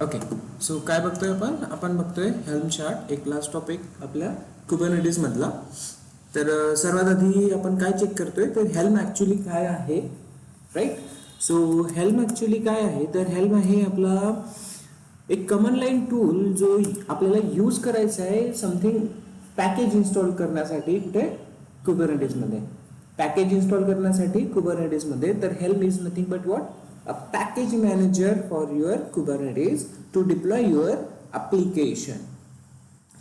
Okay. So काय बघतोय आपण बघतोय हेल्म चार्ट, एक लास्ट टॉपिक आपल्या कुबरनेटिस मधला. तर सर्वात आधी आपण काय चेक करतोय तर हेल्म ऍक्च्युली काय आहे, राईट. सो हेल्म ऍक्च्युली काय आहे तर हेल्म आहे आपला एक कमांड लाईन टूल जो आपल्याला यूज करायचा आहे समथिंग पॅकेज इन्स्टॉल करण्यासाठी. कुठे? कुबरनेटिस मध्ये पॅकेज इन्स्टॉल करण्यासाठी कुबरनेटिस मध्ये. तर helm is nothing but what? A package manager for your Kubernetes to deploy your application,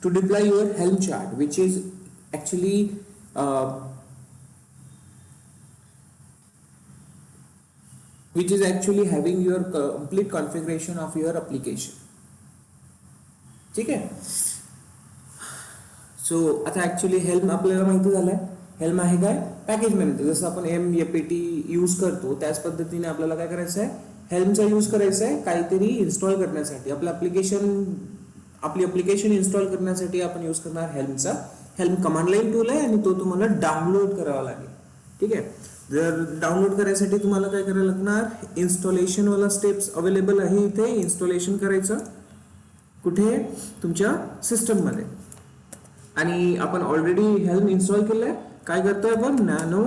to deploy your Helm chart, which is actually having your complete configuration of your application. ठीक आहे. So आता actually helm आपल्याला माहिती झालंय. Helm आहे काय? Package manager. जसं आपण MAPT यूज करतो त्याच पद्धतीने आपल्याला काय करायचं आहे, हेल्मचा यूज करायचा आहे काहीतरी इन्स्टॉल करण्यासाठी. आपली ऍप्लिकेशन इन्स्टॉल करण्यासाठी आपण यूज करणार हेल्मचा. हेल्म कमांड लाईन टूल आहे आणि तो तुम्हाला डाउनलोड करावा लागेल. ठीक आहे. जर डाउनलोड करायसाठी तुम्हाला काय करायला लागणार, इन्स्टॉलेशन वाला स्टेप्स अवेलेबल आहे इथे. इन्स्टॉलेशन करायचं कुठे? तुमच्या सिस्टम मध्ये. आणि आपण ऑलरेडी हेल्म इन्स्टॉल केलंय. काय करतोय आपण? नॅनो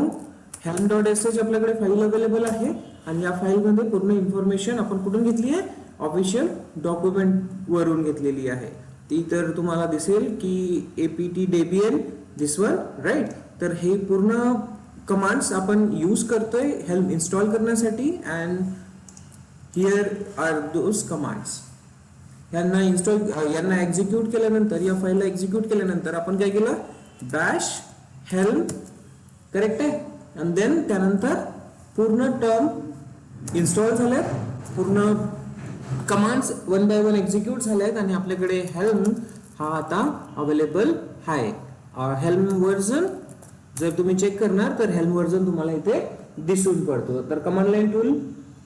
helm.sh आपल्याकडे फाईल अवेलेबल आहे आणि या फाईल मध्ये पूर्ण इन्फॉर्मेशन आपण कुठून घेतली आहे? ऑफिशियल डॉक्युमेंट वरून घेतलेली आहे. ती तर तुम्हाला दिसेल की apt-debian दिस वन, राईट. तर हे पूर्ण कमांड्स आपण यूज करतोय हेल्म इन्स्टॉल करण्यासाठी. And here are those commands. यांना एक्झिक्यूट केल्यानंतर, या फाईलला एक्झिक्यूट केल्यानंतर आपण काय केलं? बॅश हेल्म, करेक्ट आहे. आणि देन त्यानंतर पूर्ण टर्म इन्स्टॉल झाल्यात, पूर्ण commands one by one execute झाल्यात आणि आपल्याकडे हेल्म हा आता अवेलेबल आहे. हेल्म व्हर्जन जर तुम्ही चेक करणार तर हेल्म व्हर्जन तुम्हाला इथे दिसून पडतो. तर कमांड लाईन टूल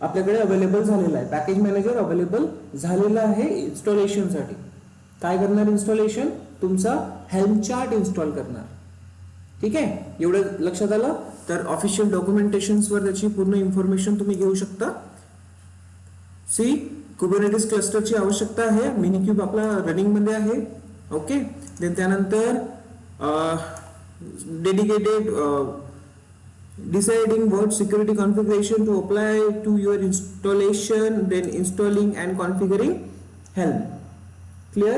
आपल्याकडे अवेलेबल झालेला आहे. पॅकेज मॅनेजर अवेलेबल झालेला आहे इन्स्टॉलेशन साठी. काय करणार इन्स्टॉलेशन? तुमचा हेल्म चार्ट इन्स्टॉल करणार. ठीक आहे. एवढं लक्षात आलं. तर ऑफिशियल डॉक्युमेंटेशन वर त्याची पूर्ण इन्फॉर्मेशन तुम्ही घेऊ शकता. सी कुबरनेटिस क्लस्टरची आवश्यकता आहे. मिनिक्यूब आपला रनिंग मध्ये आहे. ओके. देन त्यानंतर dedicated deciding what security configuration to apply to your installation, then installing and configuring Helm. Clear?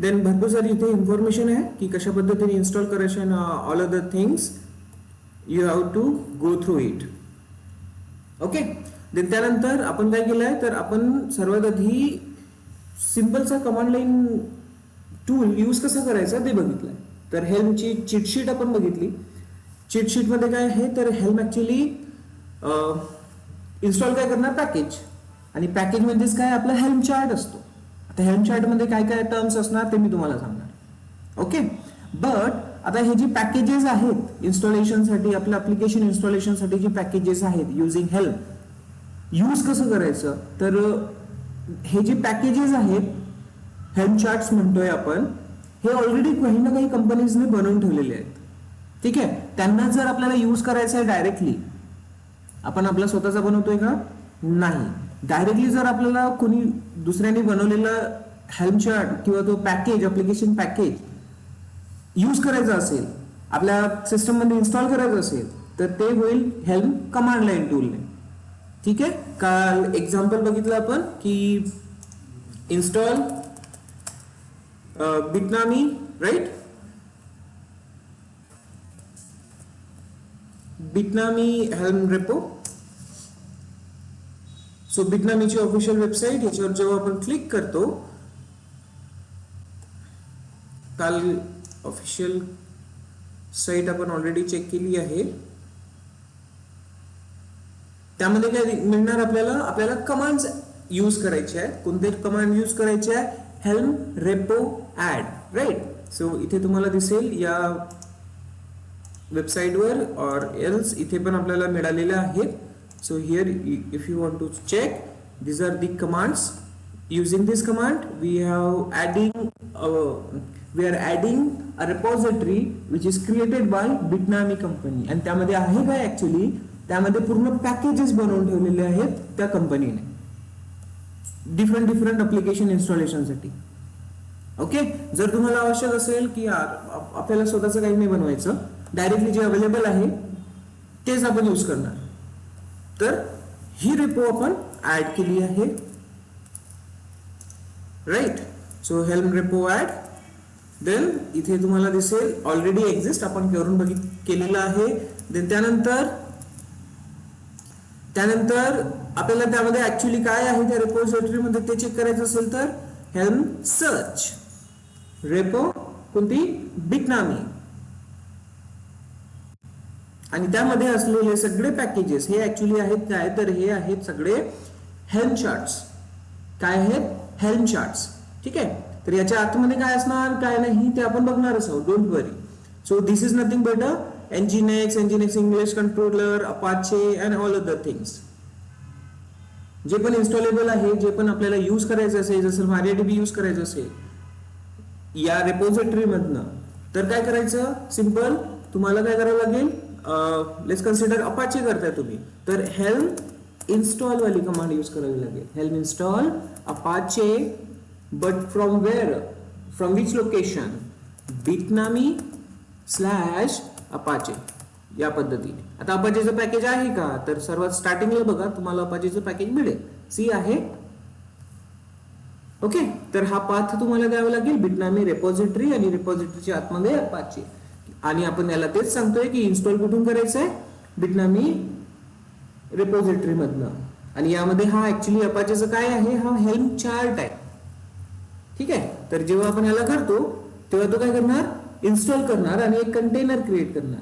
Then भरपूर सारी इथे इन्फॉर्मेशन आहे की कशा पद्धतीने इन्स्टॉल करायचे आणि all other things you have to go through it. Okay. Then त्यानंतर आपण काय केलंय तर आपण सर्वात आधी सिंपलचा कमांड लाईन टूल यूज कसा करायचा ते बघितलंय. तर हेल्मची चीटशीट आपण बघितली. चीटशीट मध्ये काय आहे तर हेल्म ऍक्च्युली इन्स्टॉल काय करणार? पॅकेज. आणि पॅकेज म्हणजेच काय? आपला हेल्म चार्ट असतो. आता हेल्म चार्ट मध्ये काय काय टर्म्स असणार ते मी तुम्हाला सांगणार. ओके. बट आता हे जी पॅकेजेस आहेत इन्स्टॉलेशनसाठी, आपल्या ऍप्लिकेशन इन्स्टॉलेशनसाठी जी पॅकेजेस आहेत युझिंग हेल्म, यूज कसं करायचं? तर हे जे पॅकेजेस आहेत हेल्म चार्ट्स म्हणतोय आपण, हे ऑलरेडी काही ना काही कंपनीजने बनवून ठेवलेले आहेत. ठीक आहे. त्यांना जर आपल्याला यूज करायचं आहे डायरेक्टली, आपण आपला स्वतःचा बनवतोय का? नाही. डायरेक्टली जर आपल्याला कोणी दुसऱ्याने बनवलेला हेल्म चार्ट किंवा तो पॅकेज, ऍप्लिकेशन पॅकेज यूज करायचा असेल, आपल्या सिस्टम मध्ये इन्स्टॉल करायचं असेल, तर ते होईल हेल्म कमांड लाईन टूलने. ठीक आहे. काल एक्झाम्पल बघितलं आपण की install Bitnami, right. Bitnami helm repo. So बिटनामीची ऑफिशियल वेबसाईट, याच्यावर जेव्हा आपण क्लिक करतो, काल ऑफिशियल साईट आपण ऑलरेडी चेक केली आहे. त्यामध्ये काय मिळणार आपल्याला कमांड्स यूज करायचे आहेत. कोणते कमांड यूज करायचे आहे? Helm repo add, right. So इथे तुम्हाला दिसेल या वेबसाईटवर और एल्स इथे पण आपल्याला मिळालेल्या आहेत. So here if you want to check, these are the commands. Using this command we are adding a repository which is created by Bitnami company. आणि त्यामध्ये आहे काय ऍक्च्युली, त्यामध्ये पूर्ण पॅकेजेस बनवून ठेवलेले आहेत त्या कंपनीने. डिफरंट डिफरंट अप्लिकेशन इन्स्टॉलेशनसाठी. ओके, जर तुम्हाला आवश्यक असेल की आपल्याला स्वतःचं काही नाही बनवायचं, डायरेक्टली जे अवेलेबल आहे तेच आपण यूज करणार, तर ही रेपो आपण ऍड केली आहे. Right, so Helm repo add. Then इथे तुम्हाला दिसेल ऑलरेडी एक्झिस्ट, आपण करून केलेलं आहे. देन त्यानंतर आपल्याला त्यामध्ये ऍक्च्युली काय आहे त्या रेपोजिटरी मध्ये ते चेक करायचं असेल तर हेल्म सर्च रेपो कोणती, बिटनामी, आणि त्यामध्ये असलेले सगळे पॅकेजेस हे ऍक्च्युली आहेत काय, तर हे आहेत सगळे हेल्म चार्ट्स. काय आहेत, हेल्म चार्ट्स. ठीक आहे, तर याच्या आतमध्ये काय असणार काय नाही ते आपण बघणारच आहोत, don't worry. So this is nothing but a Nginx English controller, Apache and all other things. जे पण इन्स्टॉलेबल आहे, जे पण आपल्याला यूज करायचं असेल, जसं MariaDB यूज करायचं असेल या रेपोजिटरी मधनं, तर काय करायचं, सिंपल तुम्हाला काय करावं लागेल, लेट्स कन्सिडर अपाचे करताय तुम्ही, तर हेल्म इन्स्टॉल वाली कमांड यूज करावी लागेल. Helm install Apache, but from where, from which location, Bitnami slash Apache, या पद्धतीने. आता अपाचेचं पॅकेज आहे का, तर सर्वात स्टार्टिंगला बघा तुम्हाला अपाचेचं पॅकेज मिळेल, सी आहे. ओके, तर हा पाथ तुम्हाला द्यावा लागेल, बिटनामी रेपोजिटरी, आणि रेपोजिटरीच्या आतमध्ये अपाचे, आणि आपण याला तेच सांगतोय की इन्स्टॉल कुठून करायचं आहे, बिटनामी रेपोजिटरी मधनं. आणि यामध्ये हा ऍक्च्युली अपाचेचं काय आहे, हा हेल्म चार्ट आहे. ठीक आहे, तर जेव्हा आपण याला करतो तेव्हा तो काय करणार, इन्स्टॉल करणार आणि एक कंटेनर क्रिएट करणार.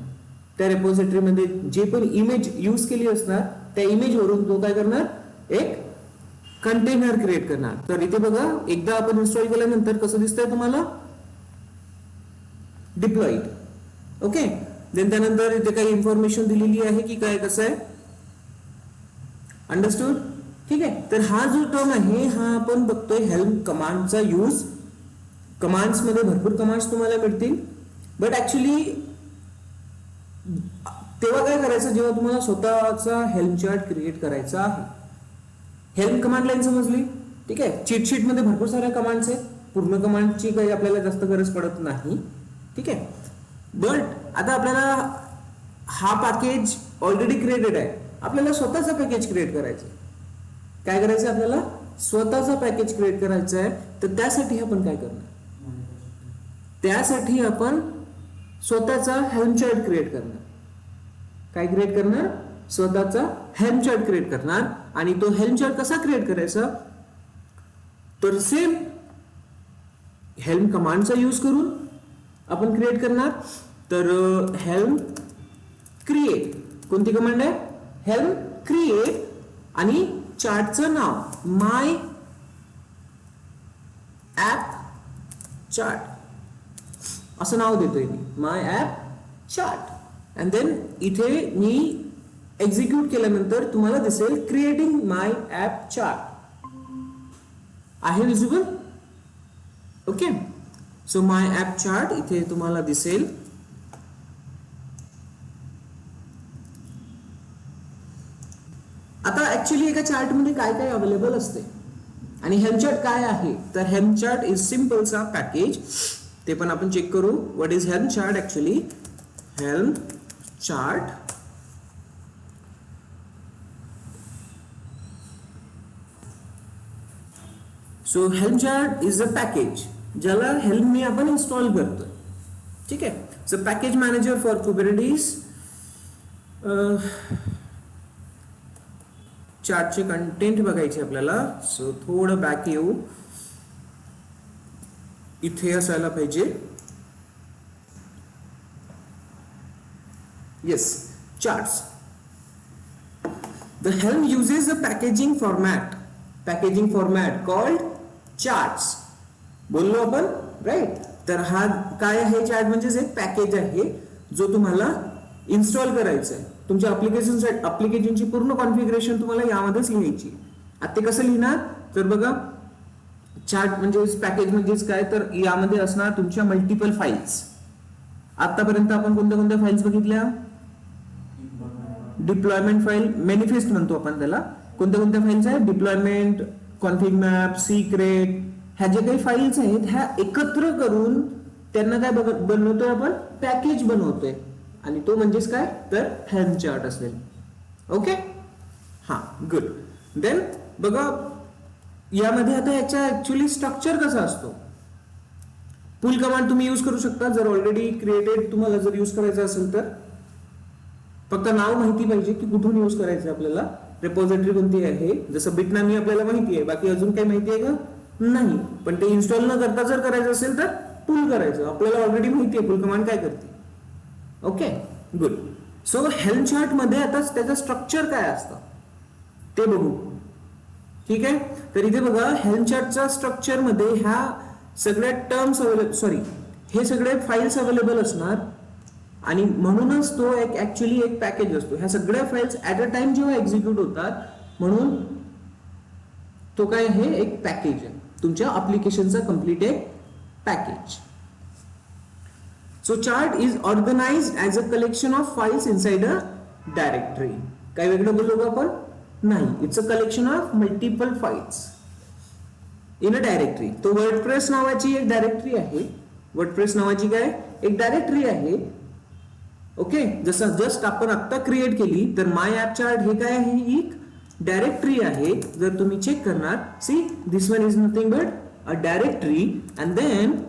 त्या रेपोजिटरी मध्ये जे पण इमेज यूज केली असणार त्या इमेज वरून तो काय करणार, एक कंटेनर क्रिएट करणार. तर इथे बघा, एकदा आपण इन्स्टॉल केल्यानंतर कसं दिसतंय तुम्हाला, डिप्लॉइड. ओके, देन त्यानंतर इथे काही इन्फॉर्मेशन दिलेली आहे की काय कसं आहे, अंडरस्टूड. ठीक आहे, तर हा जो टर्म आहे हा आपण बघतोय हेल्म कमांडचा यूज. कमांड्स मध्ये भरपूर कमांड्स तुम्हाला मिळतील, बट ऍक्च्युली तेव्हा काय करायचं जेव्हा तुम्हाला स्वतःचा हेल्म चार्ट क्रिएट करायचा आहे. हेल्म कमांड लाईन समजली. ठीक आहे, चीट मध्ये भरपूर साऱ्या कमांड्स आहेत, पूर्ण कमांडची काही आपल्याला जास्त गरज पडत नाही. ठीक आहे, बट आता आपल्याला हा पॅकेज ऑलरेडी क्रिएटेड आहे, आपल्याला स्वतःचा पॅकेज क्रिएट करायचं. काय करायचं, आपल्याला स्वतःचा पॅकेज क्रिएट करायचा आहे. तर त्यासाठी आपण काय करणार, त्यासाठी आपण स्वतःचा हेल्म चार्ट क्रिएट करणार. काय क्रिएट करणार, स्वतःचा हेल्म चार्ट क्रिएट करणार. आणि तो हेल्म चार्ट कसा क्रिएट करायचा, तर सेम हेल्म कमांडचा यूज करून आपण क्रिएट करणार. तर हेल्म क्रिएट, कोणती कमांड आहे, हेल्म क्रिएट, आणि चार्टचं नाव माय ऍप चार्ट असं नाव देतोय मी, माय ऍप चार्ट. अँड देन इथे मी एक्झिक्यूट केल्यानंतर तुम्हाला दिसेल क्रिएटिंग माय ऍप चार्ट आहे visible. Okay, so my app chart इथे तुम्हाला दिसेल. आता ऍक्च्युली एका चार्ट मध्ये काय काय अवेलेबल असते आणि हेल्म चार्ट काय आहे, तर हेल्म चार्ट इज सिंपलचा पॅकेज. ते पण आपण चेक करू, what is helm chart. Actually helm chart so helm chart is a package ज्याला हेल्म ने आपण इन्स्टॉल करतोय. ठीक आहे, so package manager for Kubernetes. चार्टचे कंटेंट बघायचे आपल्याला, सो थोडं बॅक येऊ, इथे असायला पाहिजे. Yes, charts. The helm uses a packaging format called charts. बोललो आपण, राईट. तर हा काय आहे, चार्ट म्हणजे एक पॅकेज आहे जो तुम्हाला इन्स्टॉल करायचं आहे. तुमच्या अप्लिकेशनची पूर्ण कॉन्फिगरेशन तुम्हाला यामध्येच लिहायची. आता ते कसं लिहिणार, तर बघा, चार्ट म्हणजे पॅकेज म्हणजेच काय, तर यामध्ये असणार तुमच्या मल्टिपल फाईल्स. आतापर्यंत आपण कोणत्या कोणत्या फाईल्स बघितल्या, डिप्लॉयमेंट फाईल, मॅनिफेस्ट म्हणतो आपण त्याला. कोणत्या कोणत्या फाईल्स आहेत, डिप्लॉयमेंट कॉन्फिग मॅप, सिक्रेट, ह्या जे काही फाईल्स आहेत ह्या एकत्र करून त्यांना काय बनवतोय आपण, पॅकेज बनवतोय, आणि तो म्हणजेच काय तर हेल्म चार्ट असेल. ओके, हा गुड. देन बघा यामध्ये आता याचा ऍक्च्युअली स्ट्रक्चर कसा असतो. पुल कमांड तुम्ही यूज करू शकता जर ऑलरेडी क्रिएटेड तुम्हाला जर यूज करायचं असेल तर. फक्त नाव माहिती पाहिजे की कुठून यूज करायचं आपल्याला, रेपॉझिटरी कोणती आहे. जसं बिटनॅमी आपल्याला माहिती आहे, बाकी अजून काही माहिती आहे का नाही. पण ते इन्स्टॉल न करता जर करायचं असेल तर पुल करायचं, आपल्याला ऑलरेडी माहिती आहे पुल कमांड काय करते. Okay good. So helm chart मध्ये आता त्याचं स्ट्रक्चर काय असतं ते बघू. ठीक आहे, तर इथे बघा हेल्म चार्टच्या स्ट्रक्चर मध्ये ह्या सगळ्या टर्म्स अवेलेबल, हे सगळे फाईल्स अवेलेबल असणार, आणि म्हणूनच तो एक ऍक्च्युअली एक पॅकेज असतो. ह्या सगळ्या फाईल्स ऍट अ टाइम जेव्हा एक्झिक्यूट होतात, म्हणून तो काय आहे एक पॅकेज आहे, तुमच्या ऍप्लिकेशनचा कम्प्लीट एक package. So chart is organized as a collection of files inside a directory. काय वेगळं बोललो का आपण, नाही, it's a collection of multiple files in a directory. तो वर्डप्रेस नावाची एक डायरेक्टरी आहे. वर्डप्रेस नावाची काय एक डायरेक्टरी आहे. ओके, जसं जस्ट आपण आत्ता क्रिएट केली तर माय ऍप चार्ट हे काय आहे, एक डायरेक्टरी आहे. जर तुम्ही चेक करणार, see this one is nothing but a directory, and then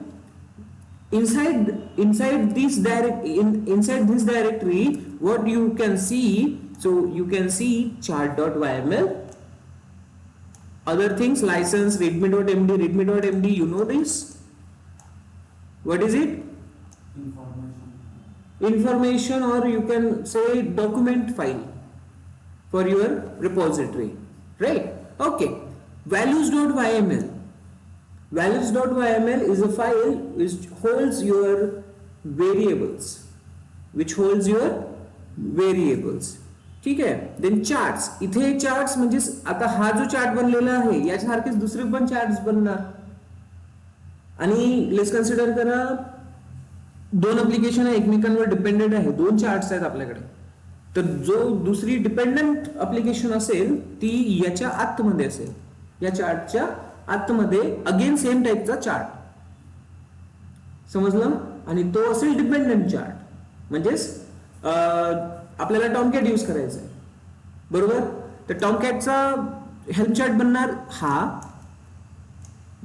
inside this directory what you can see, so you can see chart.yml, other things, license, readme.md, you know this, what is it, information, or you can say document file for your repository, right? Okay, values.yml is a file which holds your variables, ठीक आहे. Then charts, इथे charts म्हणजे आता हा जो chart बनलेला आहे यासारखेच दुसरे पण चार्ट्स बनणार. आणि लेट्स कन्सिडर करा दोन ऍप्लिकेशन एकमेकांवर डिपेंडेंट आहे, दोन चार्ट्स आहेत आपल्याकडे, तर जो दुसरी डिपेंडंट ऍप्लिकेशन असेल ती याच्या आतमध्ये असेल, या चार्टच्या आतमध्ये अगेन सेम टाईपचा चार्ट, समजलं. आणि तो असेल डिपेंडंट चार्ट, म्हणजेच आपल्याला टॉमकॅट यूज करायचा आहे, बरोबर. तर टॉमकॅटचा हेल्म चार्ट बनणार, हा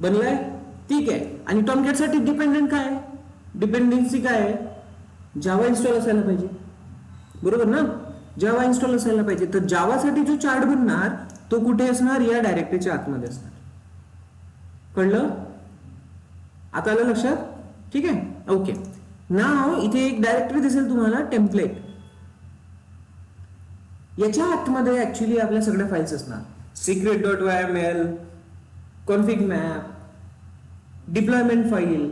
बनलाय, ठीक आहे. आणि टॉमकॅट साठी डिपेंडंट काय आहे, डिपेंडन्सी काय आहे, जावा इन्स्टॉल असायला पाहिजे, बरोबर ना. जावा इन्स्टॉल असायला पाहिजे, तर जावासाठी जो चार्ट बनणार तो कुठे असणार, या डायरेक्टरीच्या आतमध्ये असणार. कळलं, आता आलं लक्षात, ठीक आहे. ओके, नाव इथे एक डायरेक्टरी दिसेल तुम्हाला, टेम्पलेट. याच्या आतमध्ये ऍक्च्युली आपल्या सगळ्या फाईल्स असणार, secret.yml, config map, deployment file,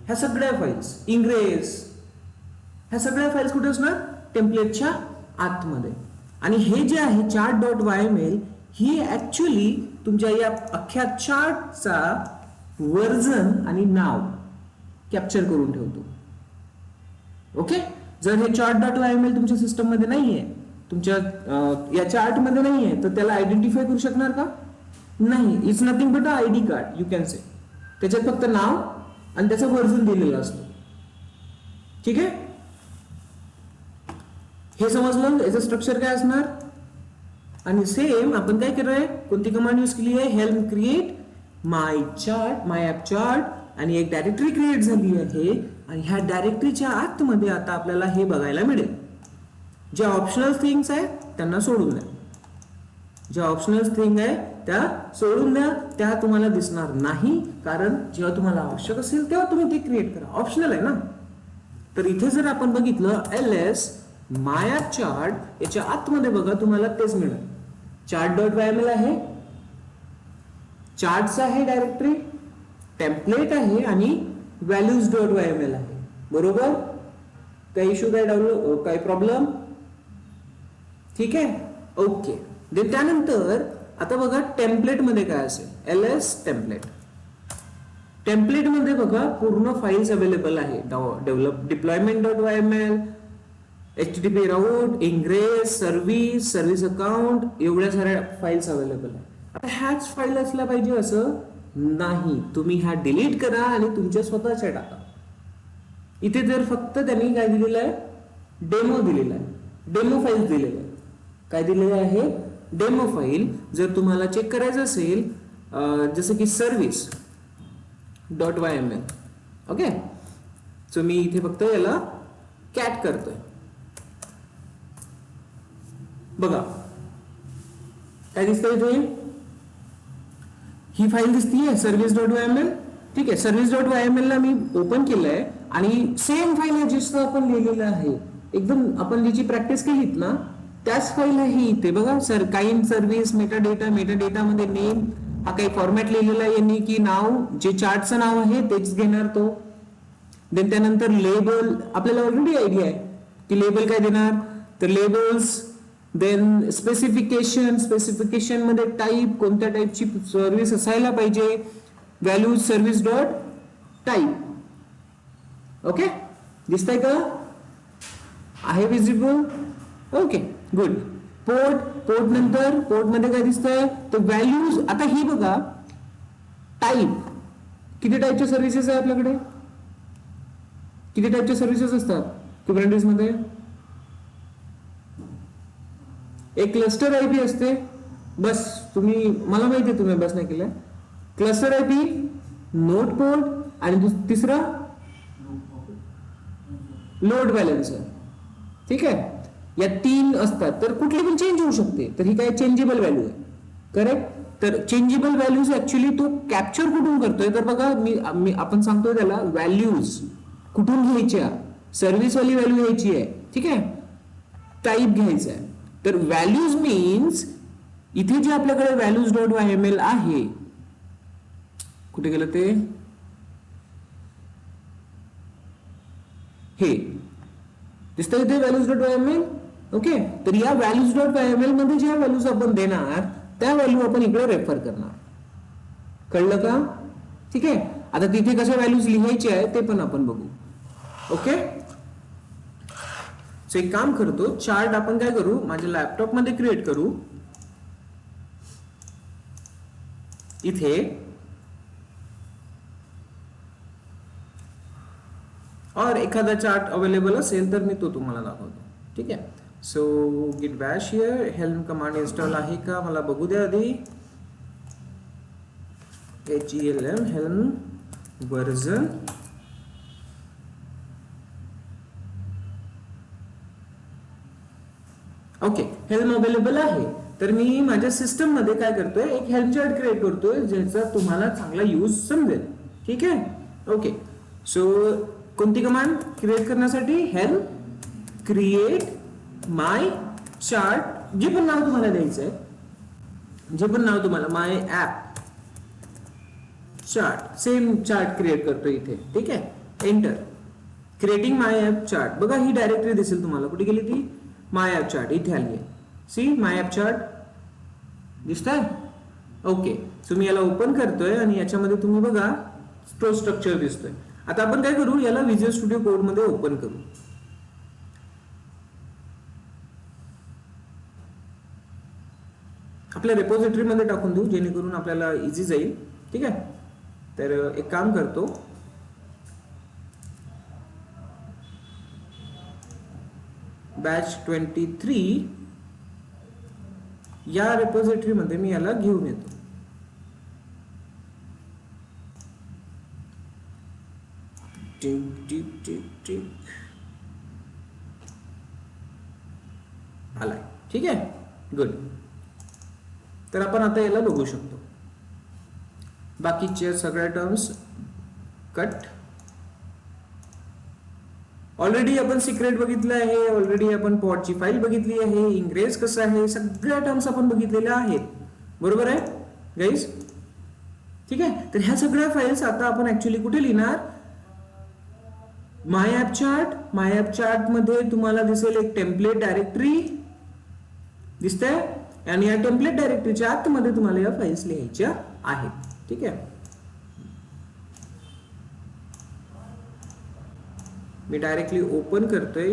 ह्या सगळ्या फाईल्स, इंग्रेस, ह्या सगळ्या फाईल्स कुठे असणार, टेम्पलेटच्या आतमध्ये. आणि हे जे आहे chart.yml ही ऍक्च्युली तुमच्या या अख्ख्या चार्टचा वर्जन आणि नाव कॅप्चर करून ठेवतो. ओके, जर हे chart.yml तुमच्या सिस्टम मध्ये नाहीये, तुमच्या या चार्ट मध्ये नाहीये, तर त्याला आयडेंटिफाय करू शकणार का, नाही. It's nothing but a ID card, you can say. त्याच्यात फक्त नाव आणि त्याचा वर्जन दिलेला असतो, ठीक आहे. हे समजलं, याचं स्ट्रक्चर काय असणार. आणि सेम आपण काय केलंय, कोणती कमांड यूज केली आहे, हेल्म क्रिएट माय ऍप चार्ट, आणि एक डायरेक्टरी क्रिएट झाली आहे. आणि ह्या डायरेक्टरीच्या आतमध्ये आता आपल्याला हे बघायला मिळेल. ज्या ऑप्शनल थिंग्स आहे त्यांना सोडून द्या, ज्या ऑप्शनल थिंग आहे त्या सोडून द्या, त्या तुम्हाला दिसणार नाही, कारण जेव्हा तुम्हाला आवश्यक असेल तेव्हा तुम्ही ते क्रिएट करा, ऑप्शनल आहे ना. तर इथे जर आपण बघितलं ls माय ऍप चार्ट, याच्या आतमध्ये बघा तुम्हाला तेच मिळेल. chart.yml आहे, चार्ट्स आहे डायरेक्टरी, टेम्पलेट आहे आणि values.yml आहे, बरोबर. काही इश्यू, काय डाउनलोड, काय प्रॉब्लेम, ठीक आहे. ओके, देन त्यानंतर आता बघा टेम्पलेट मध्ये काय असेल, ls टेम्पलेट. टेम्पलेट मध्ये बघा पूर्ण फाईल्स अवेलेबल आहे, deployment.yml, http route, ingress, service account, एवढ्या साऱ्या फाईल्स अवेलेबल आहे. आता ह्याच फाईल असल्या पाहिजे असं नाही, तुम्ही ह्या डिलीट करा आणि तुमच्या स्वतःच्या टाका. इथे जर फक्त त्यांनी काय दिलेलं आहे, डेमो दिलेला आहे, डेमो फाईल दिलेलं आहे. काय दिलेलं आहे, डेमो फाईल. जर तुम्हाला चेक करायचं असेल जसं की सर्व्हिस .yml, ओके. सो मी इथे फक्त याला कॅट करतोय. बघा काय दिसतंय इथे, ही फाईल दिसतीये service.yml. ठीक आहे, service.yml ला मी ओपन केलंय आणि सेम फाईल आहे जिसं आपण लिहिलेलं आहे, एकदम आपण ज्याची प्रॅक्टिस केलीत ना त्याच फाईल आहे इथे. बघा sir, kind service Meta data मध्ये नेम हा काही फॉर्मॅट लिहिलेला आहे यांनी, की नाव जे चार्टचं नाव आहे तेच घेणार तो. देन त्यानंतर लेबल, आपल्याला ऑलरेडी आयडिया आहे की लेबल काय देणार, तर लेबल्स. देन स्पेसिफिकेशन मध्ये टाईप, कोणत्या टाईपची सर्व्हिस असायला पाहिजे, values service dot type. Okay, दिसतंय का, आहे विजिबल, ओके गुड. पोर्ट नंतर पोर्ट मध्ये काय दिसतंय, तर व्हॅल्यूज. आता ही बघा टाईप, किती टाईपच्या सर्व्हिसेस आहे आपल्याकडे, किती टाईपच्या सर्व्हिसेस असतात कुबरनेटिस मध्ये, एक क्लस्टर आयपी असते बस. तुम्ही, मला माहिती आहे तुम्ही अभ्यास नाही केलाय. क्लस्टर आयपी, नोड पोर्ट आणि तिसरा लोड बॅलन्सर. ठीक आहे, या 3 असतात, तर कुठली पण चेंज होऊ शकते. तर ही काय चेंजेबल व्हॅल्यू आहे, करेक्ट. तर चेंजेबल व्हॅल्यूज ऍक्च्युली तो कॅप्चर कुठून करतोय, तर बघा मी आपण सांगतोय त्याला व्हॅल्यूज कुठून घ्यायच्या, सर्व्हिस वाली व्हॅल्यू घ्यायची आहे. ठीक आहे, टाईप घ्यायचं आहे. तर व्हॅल्यूज मीन्स इथे जे आपल्याकडे values.yml आहे, कुठे गेलं ते, हे दिसतं इथे values.yml. ओके, तर या values.yml मध्ये ज्या व्हॅल्यूज आपण देणार त्या व्हॅल्यू आपण इकडे रेफर करणार. कळलं का, ठीक आहे. आता तिथे कशा व्हॅल्यूज लिहायचे आहे ते पण आपण बघू. ओके, सो एक काम करतो, चार्ट आपण काय करू, माझ्या लॅपटॉप मध्ये क्रिएट करू. इथे और एखादा चार्ट अवेलेबल असेल तर मी तो तुम्हाला दाखवतो. ठीक आहे, so git bash here, helm command install आहे का मला बघू द्या आधी. helm version, okay, helm available आहे. तर मी माझ्या सिस्टम मध्ये काय करतोय, एक हेल्म चार्ट क्रिएट करतोय ज्याचा तुम्हाला चांगला यूज समजेल. ठीक आहे, ओके. सो कोणती कमांड क्रिएट करण्यासाठी, हेल्म क्रिएट माय चार्ट, जे पण नाव तुम्हाला द्यायचंय, जे पण नाव तुम्हाला, my app chart, same chart create करतोय इथे. ठीक आहे, enter. Creating my app chart. बघा ही डायरेक्टरी दिसेल तुम्हाला, कुठे गेली ती, माय ऍप चार्ट इथे आली आहे. सी माय ऍप चार्ट दिसतंय. ओके, सो मी याला ओपन करतोय आणि याच्यामध्ये तुम्ही बघा तो स्ट्रक्चर दिसतोय. आता आपण काय करू, याला विज्युअल स्टुडिओ कोड मध्ये ओपन करू. आपल्या रेपोजिटरी मध्ये टाकून देऊ जेणेकरून आपल्याला इझी जाईल. ठीक आहे, तर एक काम करतो, बॅच 23 या रेपोजिटरी मध्ये मी याला घेऊन येतो. टिक टिक टिक टिक आलाय. ठीक आहे, गुड. तर आपण आता याला बघू शकतो. बाकीचे सगळ्या टर्म्स कट. ऑलरेडी आपण सिक्रेट बघितलं आहे, ऑलरेडी आपण पॉडची फाईल बघितली आहे, इंग्रेज कसं आहे, सगळ्या टर्म्स आपण बघितलेल्या आहेत. बरोबर आहे गाईज. ठीक आहे, तर ह्या सगळ्या फाईल्स आता आपण ऍक्च्युली कुठे लिहिणार, माय ऍप चार्ट. माय ऍप चार्ट मध्ये तुम्हाला दिसेल एक टेम्पलेट डायरेक्टरी दिसतंय आणि या टेम्पलेट डायरेक्टरीच्या आतमध्ये तुम्हाला या फाईल्स लिहायच्या आहेत. ठीक आहे, मी डायरेक्टली ओपन करतोय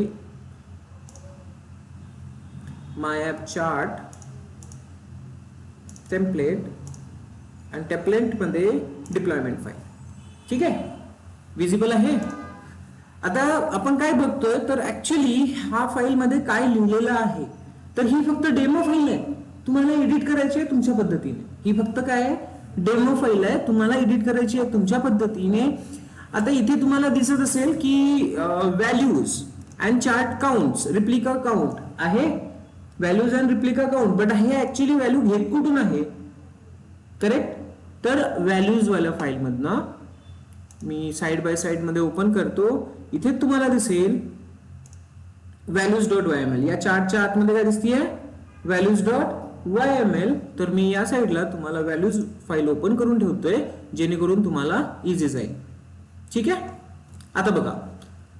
माय ऍप चार्ट टेम्पलेट आणि टेम्पलेट मध्ये डिप्लॉयमेंट फाईल. ठीक आहे, विजिबल आहे. आता आपण काय बघतोय तर ऍक्च्युली हा फाईल मध्ये काय लिहिलेलं आहे तर ही फक्त डेमो फाईल आहे, तुम्हाला एडिट करायची आहे तुमच्या पद्धतीने. ही फक्त काय आहे, डेमो फाईल आहे, तुम्हाला एडिट करायची आहे तुमच्या पद्धतीने. आता इथे तुम्हाला दिसत असेल की values and chart counts replica count आहे, values and replica count. But हे ऍक्च्युली व्हॅल्यू घेत कुठून आहे, करेक्ट. तर व्हॅल्यूज वाल्या फाईल मधनं मी साइड बाय साइड मध्ये ओपन करतो. इथे तुम्हाला दिसेल values.yml. या चार्टच्या आतमध्ये काय दिसतीये, values.yml. तर मी या साइडला तुम्हाला व्हॅल्यूज फाईल ओपन करून ठेवतोय जेणेकरून तुम्हाला इझी जाईल. ठीक आहे. आता बघा,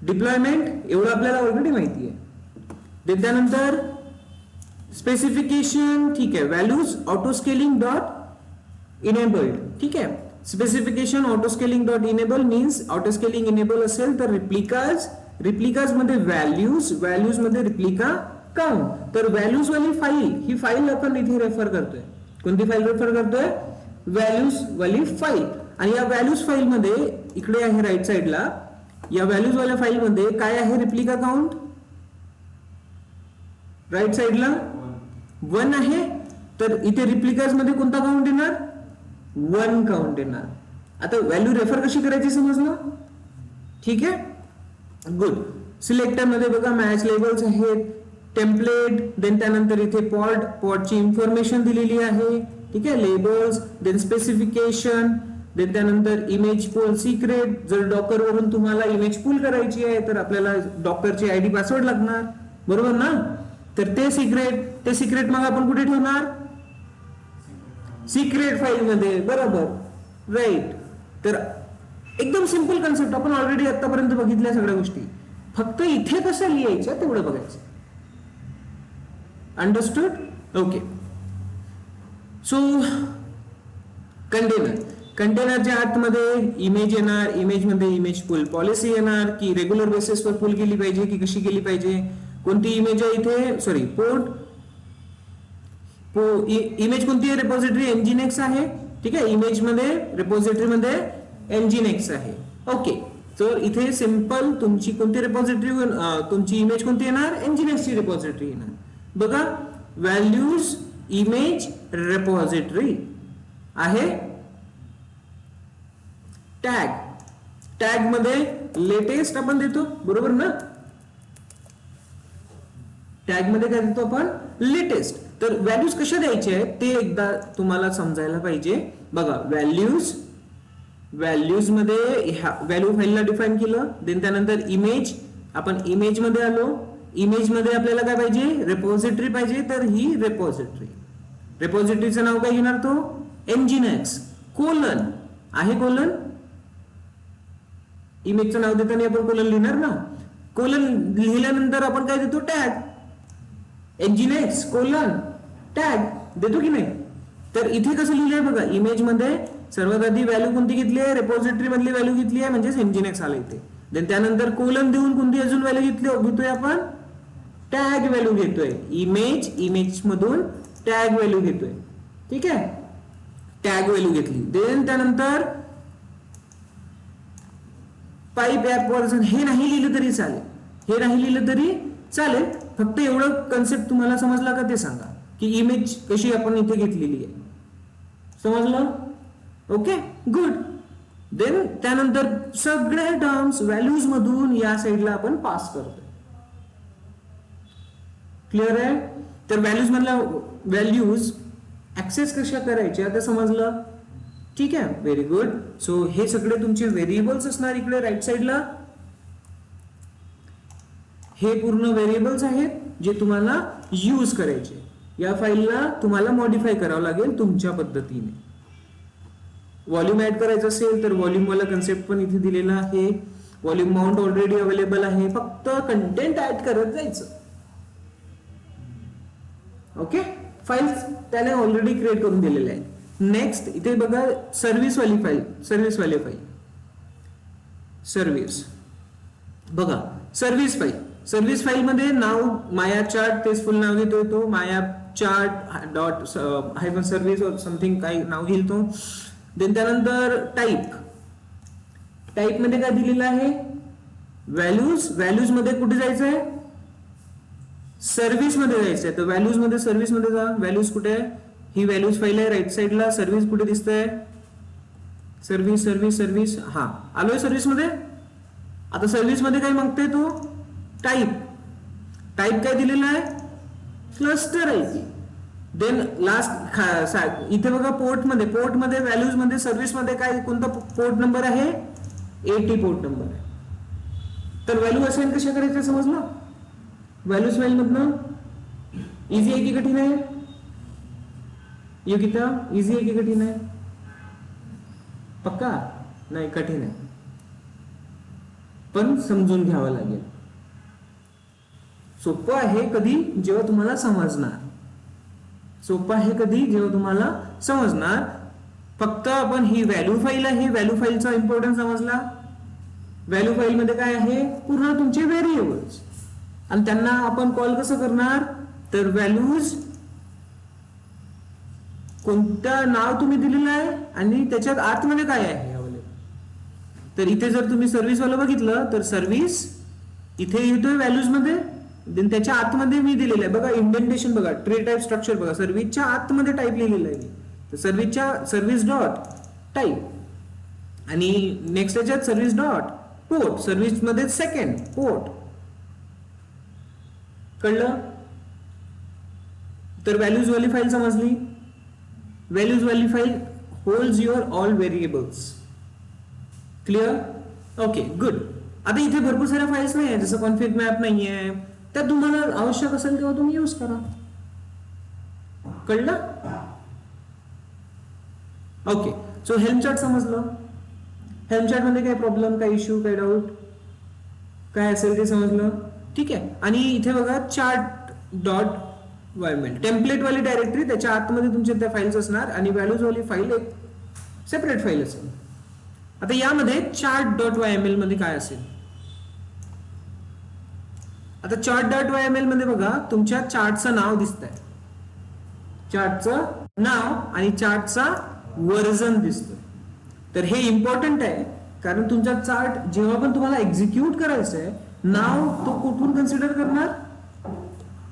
डिप्लॉयमेंट एवढं आपल्याला ऑलरेडी माहिती आहे. त्यानंतर स्पेसिफिकेशन, ठीक आहे, values auto scaling dot enabled. ठीक आहे, specification auto scaling dot enable means auto scaling enable असेल तर रिप्लिकाज मध्ये व्हॅल्यूज मध्ये रिप्लिका काउंट. तर व्हॅल्यूज वाली फाईल, ही फाईल आपण इथे रेफर करतोय. कोणती फाईल रेफर करतोय, व्हॅल्यूज वाली फाईल. आणि या व्हॅल्यूज फाईल मध्ये इकडे आहे राईट साइडला, या व्हॅल्यूज वाल्या फाईल मध्ये काय आहे, रिप्लिका काउंट राईट साइडला 1 आहे. तर इथे रिप्लिकाज मध्ये कोणता काउंट येणार, 1 काउंट येणार. आता व्हॅल्यू रेफर कशी करायची समजलं. ठीक आहे, गुड. सिलेक्टर मध्ये बघा मॅच लेबल्स आहेत, टेम्पलेट, देन त्यानंतर इथे पॉडची इन्फॉर्मेशन दिलेली आहे. ठीक आहे, लेबल्स, देन स्पेसिफिकेशन, देन त्यानंतर इमेज पूल सिक्रेट. जर डॉकर वरून तुम्हाला इमेज पूल करायची आहे तर आपल्याला डॉकरची आयडी पासवर्ड लागणार, बरोबर ना. तर ते सिक्रेट मग आपण कुठे ठेवणार, सिक्रेट फाईल मध्ये, बरोबर, राईट. तर एकदम सिंपल कन्सेप्ट, आपण ऑलरेडी आतापर्यंत बघितल्या सगळ्या गोष्टी. फक्त इथे कसं लिहायचं तेवढं बघायचं. Understood, okay. सो कंटेनरच्या आतमध्ये इमेज येणार, इमेज मध्ये इमेज पूल पॉलिसी येणार, की रेग्युलर बेसिसवर पूल केली पाहिजे की कशी केली पाहिजे, कोणती इमेज आहे इथे, सॉरी इमेज कोणती आहे, रेपॉझिटरी एनजीनेक्स आहे. ठीक आहे, इमेज मध्ये रेपॉझिटरी मध्ये एनजीनेक्स आहे. ओके, तर इथे सिंपल तुमची कोणती रेपॉझिटरी, तुमची इमेज कोणती येणार, एनजीनेक्सची रेपॉझिटरी येणार. बघा, व्हॅल्यूज इमेज रेपॉझिटरी आहे. टॅग मध्ये लेटेस्ट आपण देतो, बरोबर ना. टॅग मध्ये काय देतो आपण, लेटेस्ट. तर व्हॅल्यूज कशा द्यायचे आहेत ते एकदा तुम्हाला समजायला पाहिजे. बघा, व्हॅल्यूज मध्ये व्हॅल्यू फाईलला डिफाईन केलं. देन त्यानंतर इमेज, आपण इमेज मध्ये आलो. इमेज मध्ये आपल्याला काय पाहिजे, रेपॉझिटरी पाहिजे. तर ही रेपॉझिटरीचं नाव काय घेणार, तो एनजीनेक्स कोलन आहे. कोलन इमेजचं नाव देताना आपण कोलन लिहिणार ना. कोलन लिहिल्यानंतर आपण काय देतो, टॅग, एनजीनेक्स कोलन टॅग देतो की नाही. तर इथे कसं लिहिलंय बघा, इमेज मध्ये सर्वात आधी व्हॅल्यू कोणती घेतली आहे, रेपॉझिटरी मधली व्हॅल्यू घेतली आहे, म्हणजेच एनजीनेक्स आला इथे. देन त्यानंतर कोलन देऊन कोणती अजून व्हॅल्यू घेतोय आपण, टॅग व्हॅल्यू घेतोय. इमेज मधून टॅग व्हॅल्यू घेतोय. ठीक आहे, टॅग व्हॅल्यू घेतली. देन त्यानंतर पाईप ऍप व्हर्जन, हे नाही लिहिलं तरी चालेल, फक्त एवढं कन्सेप्ट तुम्हाला समजला का ते सांगा, की इमेज कशी आपण इथे घेतलेली आहे. समजलं, ओके, गुड. देन त्यानंतर सगळ्या टर्म्स व्हॅल्यूज मधून या साईडला आपण पास करतोय. क्लिअर आहे. तर व्हॅल्यूज मधल्या व्हॅल्यूज ऍक्सेस कशा करायच्या ते समजलं. ठीक आहे, व्हेरी गुड. सो हे सगळे तुमचे व्हेरिएबल्स असणार इकडे राईट साईडला. हे पूर्ण व्हेरिएबल्स आहेत जे तुम्हाला यूज करायचे. या फाईलला तुम्हाला मॉडिफाय करावं लागेल तुमच्या पद्धतीने. व्हॉल्यूम ऍड करायचं असेल तर व्हॉल्यूम वाला कन्सेप्ट पण इथे दिलेला आहे. व्हॉल्यूम माउंट ऑलरेडी अवेलेबल आहे, फक्त कंटेंट ऍड करत जायचं. ओके, फाईल्स त्याने ऑलरेडी क्रिएट करून दिलेले आहेत. नेक्स्ट इथे बघा, सर्व्हिस बघा, सर्व्हिस फाईल मध्ये नाव माया चार्ट, तेच फुल नाव घेतोय तो माया चार्ट डॉट हायफन सर्व्हिस और समथिंग काही नाव घेईल तो. देन त्यानंतर टाईप मध्ये काय दिलेलं आहे, व्हॅल्यूज मध्ये कुठे जायचं आहे, सर्व्हिस मध्ये जायचं आहे. तर व्हॅल्यूज मध्ये सर्व्हिस मध्ये जा. व्हॅल्यूज कुठे आहे, ही व्हॅल्यूज फाईल आहे राईट साईडला. सर्व्हिस कुठे दिसतंय, सर्व्हिस हा आलोय सर्व्हिस मध्ये. आता सर्व्हिस मध्ये काय मागतोय तो, टाईप काय दिलेला आहे, क्लस्टर आहे. देन लास्ट इथे बघा पोर्ट मध्ये व्हॅल्यूज मध्ये सर्व्हिस मध्ये काय कोणता पोर्ट नंबर आहे, 80 पोर्ट नंबर आहे. तर व्हॅल्यू असाइन कशा करायचं समजलं. व्हॅल्यूज फाईल मधनं इझी आहे की कठीण आहे, योगिता इझी आहे की कठीण आहे, पक्का नाही कठीण आहे, पण समजून घ्यावं लागेल. सोपं आहे कधी जेव्हा तुम्हाला समजणार, सोपं आहे कधी जेव्हा तुम्हाला समजणार. फक्त आपण ही व्हॅल्यू फाईल आहे, व्हॅल्यू फाईलचा इम्पॉर्टन्स समजला. व्हॅल्यू फाईल मध्ये काय आहे, पूर्ण तुमचे व्हेरिएबल्स, आणि त्यांना आपण कॉल कसं करणार, तर व्हॅल्यूज कोणतं नाव तुम्ही दिलेलं आहे आणि त्याच्यात आतमध्ये काय आहे. तर इथे जर तुम्ही सर्व्हिस वाला बघितलं तर सर्व्हिस इथे येतोय व्हॅल्यूज मध्ये. देन त्याच्या आतमध्ये मी दिलेलं आहे बघा, इंडेंटेशन बघा, ट्री टाईप स्ट्रक्चर बघा, सर्व्हिसच्या आतमध्ये टाईप लिहिलेलं आहे. तर सर्व्हिस डॉट टाईप आणि नेक्स्ट याच्यात सर्व्हिस डॉट पोर्ट, सर्व्हिस मध्ये सेकंड पोर्ट. कळलं. तर व्हॅल्यूज वाली फाईल समजली. व्हॅल्यूज वाली file holds your all variables. Clear. Okay good. आता इथे भरपूर साऱ्या फाईल्स नाही आहे, जसं कॉन्फिग मॅप नाही आहे, त्या तुम्हाला आवश्यक असेल तेव्हा तुम्ही यूज करा. कळलं. ओके. सो हेल्म चार्ट समजलं. हेल्म चार्ट मध्ये काय प्रॉब्लेम, काय इश्यू, काय डाऊट काय असेल ते समजलं. ठीक आहे. आणि इथे बघा चार्ट डॉट वायमेल टेम्पलेट वाली डायरेक्टरी, त्याच्या आतमध्ये तुमच्या त्या फाईल्स असणार आणि व्हॅल्यूज वाली फाईल एक सेपरेट फाईल असेल. आता यामध्ये चार्ट डॉट वायएमएल मध्ये काय असेल, आता चार्ट डॉट वायएमएल मध्ये बघा तुमच्या चार्टचं नाव दिसतंय, चार्टचं नाव आणि चार्टचा व्हर्जन दिसतोय. तर हे इम्पॉर्टंट आहे, कारण तुमचा चार्ट जेव्हा पण तुम्हाला एक्झिक्यूट करायचं आहे, नाव तो कुठून कन्सिडर करणार,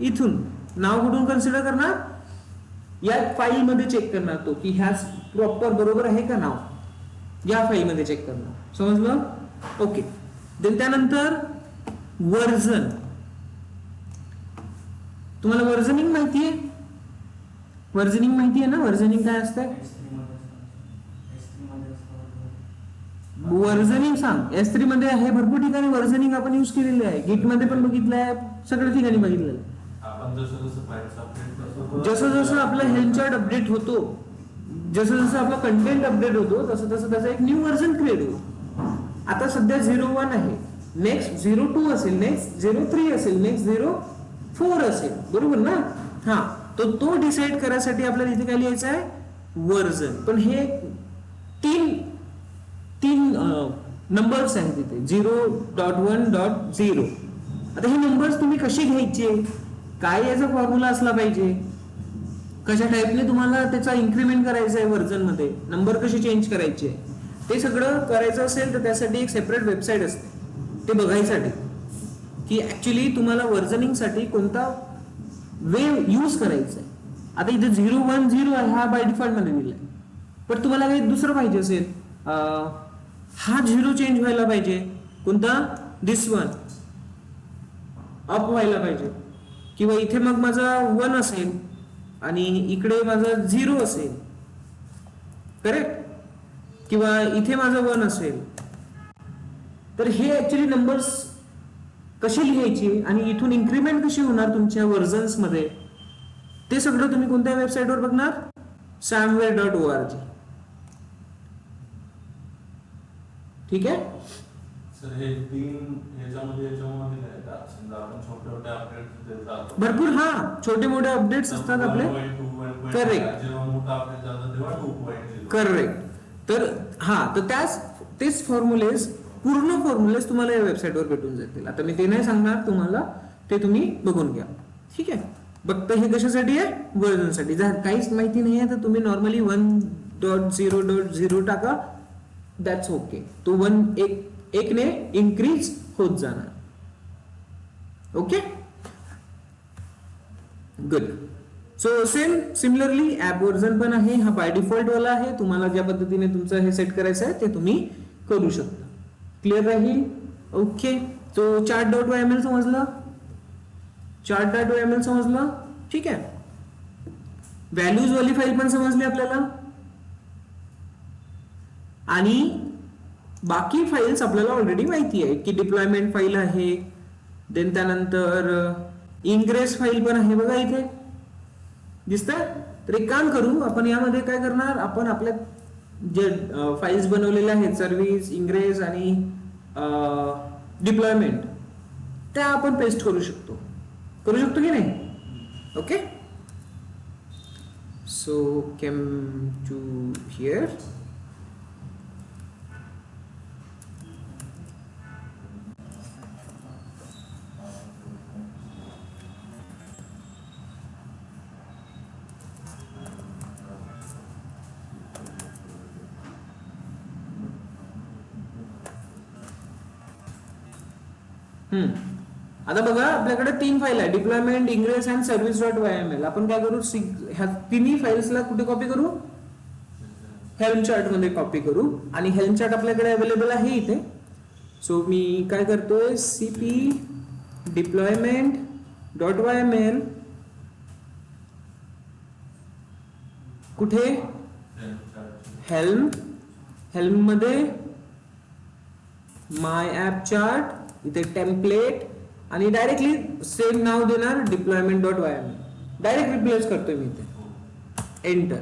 इथून. नाव कुठून कन्सिडर करणार, या फाईल मध्ये चेक करणार तो की ह्या प्रॉपर बरोबर आहे का नाव, या फाईल मध्ये चेक करणार. समजलं. ओके. देन त्यानंतर वर्जन. तुम्हाला वर्जनिंग माहिती आहे, वर्जनिंग माहिती आहे ना, वर्जनिंग काय असतं, वर्जनिंग सांग. S3 मध्ये आहे, भरपूर ठिकाणी वर्जनिंग आपण यूज केलेले आहे, गिट मध्ये पण बघितलं आहे, सगळ्या ठिकाणी बघितलेलं आहे. जसं जसं आपला हेल्म चार्ट अपडेट होतो, जसं जसं आपला कंटेंट अपडेट होतो, तसं तसं त्याचा एक न्यू व्हर्जन क्रिएट होतो. आता सध्या 01 आहे, नेक्स्ट 02 असेल, नेक्स्ट 03 असेल, नेक्स्ट 04 असेल, बरोबर ना. हा, तो डिसाइड करायसाठी आपल्याला इथे काय लिहायचं आहे, व्हर्जन. पण हे तीन नंबर्स आहेत तिथे, 0.1.0. आता हे नंबर्स तुम्ही कसे घ्यायचे, काय याचा फॉर्म्युला असला पाहिजे, कशा टाईपने तुम्हाला त्याचा इन्क्रीमेंट करायचा आहे व्हर्जन मध्ये, नंबर कसे चेंज करायचे, ते सगळं करायचं असेल तर त्यासाठी एक सेपरेट वेबसाईट असते, ते बघायसाठी की ऍक्च्युली तुम्हाला व्हर्जनिंग साठी कोणता वे यूज करायचा आहे. आता इथे 010 आहे, हा बाय डिफॉल्ट मध्ये दिलाय, पण तुम्हाला काही दुसरं पाहिजे असेल, हा 0 चेंज व्हायला पाहिजे, कोणता, दिस वन अप व्हायला पाहिजे, किंवा इथे मग माझा 1 असेल आणि इकडे माझा 0 असेल, करेक्ट, किंवा इथे माझा 1 असेल. तर हे ऍक्च्युली नंबर्स कशी लिहायची आणि इथून इन्क्रीमेंट कशी होणार तुमच्या व्हर्जन्स मध्ये, ते सगळं तुम्ही कोणत्या वेबसाईटवर बघणार, samware.org. ठीक आहे. सर हे तीन याच्यामध्ये आपण छोटे छोटे अपडेट्स भरपूर, हा छोटे मोठे अपडेट्स असतात आपले. Correct, correct. तर हा, तर तेच फॉर्म्युलेस, पूर्ण फॉर्म्युलेस तुम्हाला या वेबसाईटवर भेटून जातील. आता मी ते नाही सांगणार तुम्हाला, ते तुम्ही बघून घ्या. ठीक आहे. फक्त हे कशासाठी आहे वर्जनसाठी. जर काहीच माहिती नाही आहे तर तुम्ही नॉर्मली 1.0.0 टाका, दॅट्स ओके. तो 1 ने इन्क्रीज होत जाणार. Okay good. So similarly app version पण आहे, हा बाय डिफॉल्ट वाला आहे. तुम्हाला ज्या पद्धतीने तुमचं हे सेट करायचं आहे ते तुम्ही करू शकता. क्लिअर राहील. ओके. सो chart.yml समजलं, chart.yml समजलं. ठीक आहे. व्हॅल्यूज वाली फाईल पण समजली आपल्याला, आणि बाकी फाईल्स आपल्याला ऑलरेडी माहिती आहे की डिप्लॉयमेंट फाईल आहे, देन त्यानंतर इंग्रेस फाईल पण आहे बघा इथे दिसतंय. तर एक काम करू आपण, यामध्ये काय करणार, आपण आपल्या जे फाईल्स बनवलेल्या आहेत सर्व्हिस, इंग्रेस आणि डिप्लॉयमेंट, त्या आपण पेस्ट करू शकतो की नाही. Okay. So come to here. आता बघा आपल्याकडे 3 फाईल आहे, डिप्लॉयमेंट, इंग्रेस अँड service.yml. आपण काय करू, ह्या तिन्ही फाईल्सला कुठे कॉपी करू, हेल्म चार्ट मध्ये कॉपी करू. आणि हेल्म चार्ट आपल्याकडे अवेलेबल आहे इथे. सो मी काय करतोय, cp deployment.yml कुठे, हेल्म मध्ये माय ऍप चार्ट, इथे टेम्पलेट, आणि डायरेक्टली सेम नाव देणार deployment.yml. डायरेक्ट रिप्लेस करतोय मी इथे. एंटर.